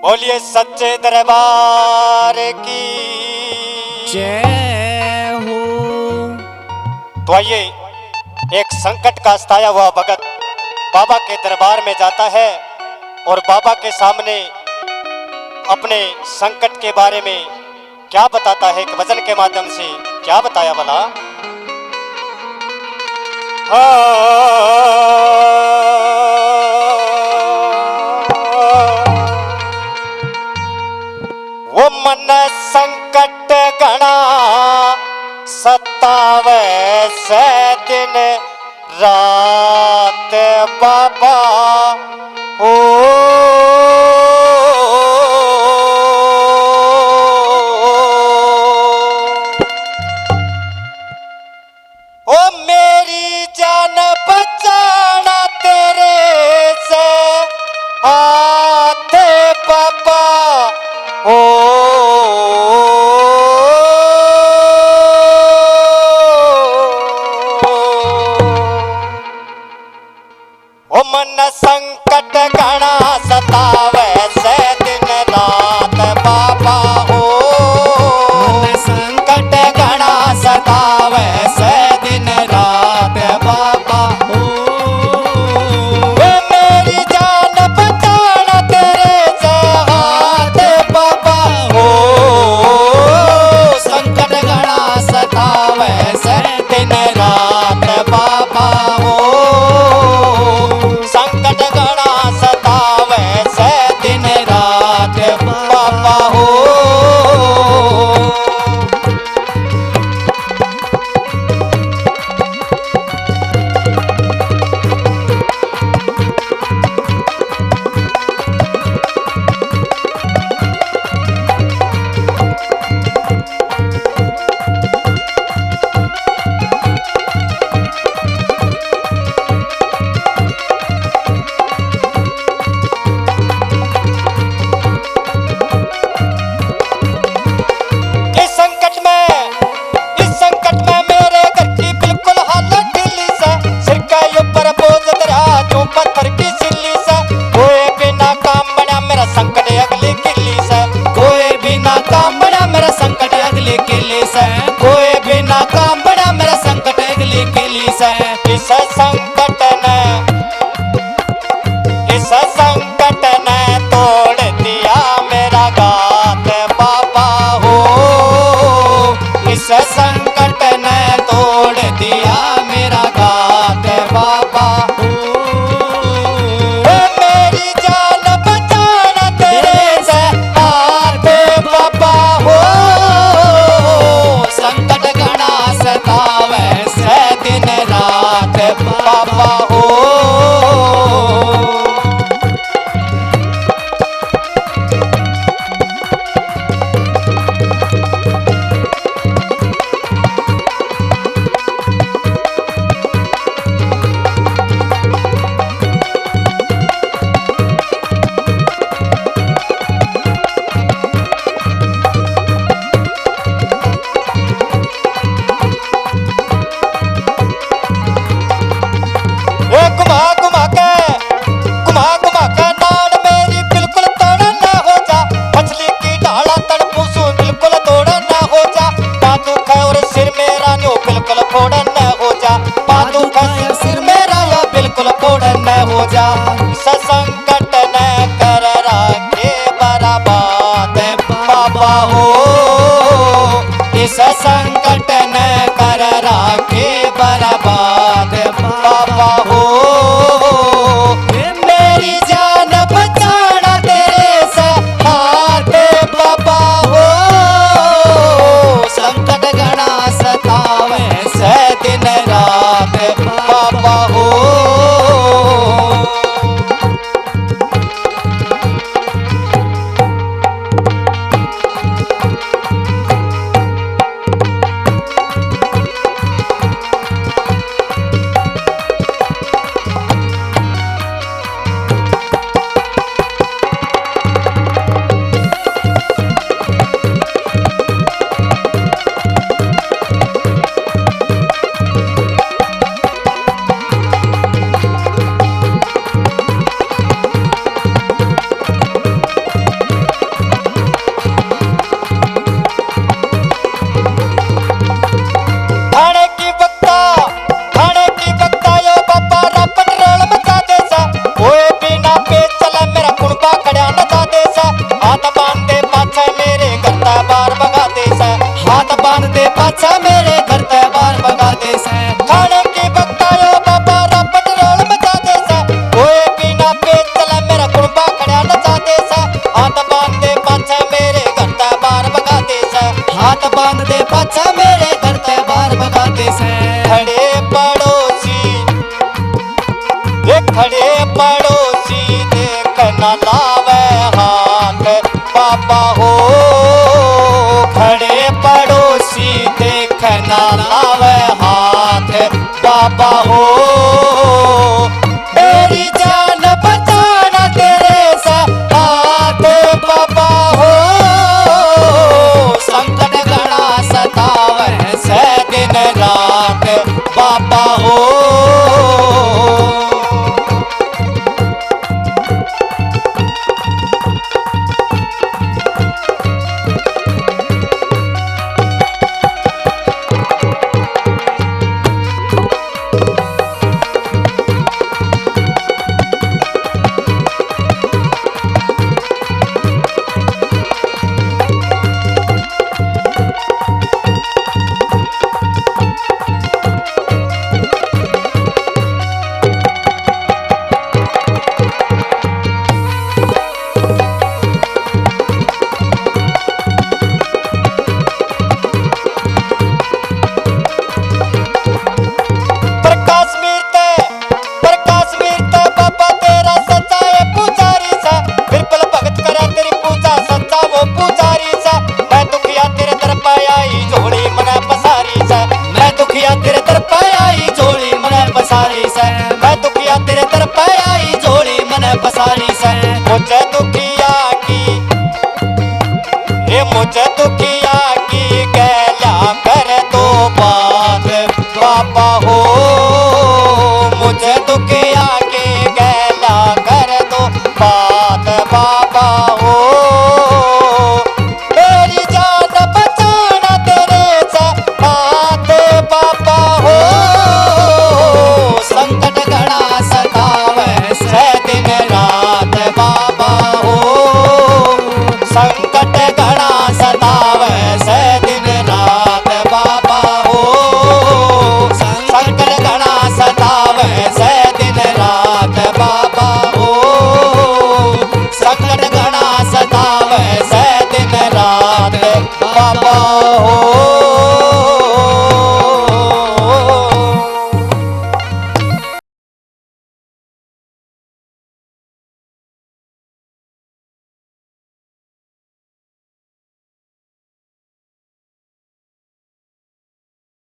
बोलिए सच्चे दरबार की जय हो। तो आइए, एक संकट का सताया हुआ भगत बाबा के दरबार में जाता है और बाबा के सामने अपने संकट के बारे में क्या बताता है। एक भजन के माध्यम से क्या बताया भला। वो मन संकट गणा सतावे से दिन रात बाबा हो। ओ मेरी जान बचाना तेरे से हाथ बाबा हो। ओ मन संकट गणा सतावे से दिन रात बाबा हो। मन संकट गणा सतावे से दिन रात बाबा हो। वे मेरी जान बचाना तेरे से हाथ बाबा हो। संकट गणा सतावे से दिन रात बाबा हो। संकट गणा सतावे से दिन रात बाबा हो। इस संकट में मेरे घर की बिल्कुल हालत ढीली सा। सिर के ऊपर बोझ दरिया जो पत्थर की सिल्ली सा। कोई बिना काम बना मेरा संकट अगली किल्ली सा। कोई बिना काम बना मेरा संकट अगली किल्ली सा। कोई बिना काम बना मेरा संकट अगली किल्ली सा। इस संकट ने तोड़ दिया मेरा गात बाबा हो। इस संकट ने तोड़ दिया मेरा गात बाबा हो। मेरी जान बचाना तेरे से हाथ बाबा हो। संकट गणा सतावे से दिन रात बाबा हो। घुमा के नाड़ मेरी बिल्कुल तोड़ ना हो जा। मछली की ढाला तड़पू सू बिल्कुल तोड़ ना हो जा। पादुक है और सिर मेरा न्यू बिल्कुल फोड़ न हो जा। पादुक है और सिर मेरा या बिल्कुल फोड़ न हो जा। इस संकट ने कर राखे बर्बाद बाबा हो। इस संकट ने कर राखे बर्बाद बाबा हो। मेरी जान बचाना तेरे से हाथ बाबा हो। संकट गणा सतावे से दिन रात बाबा हो। ना लावे हाथ बाबा हो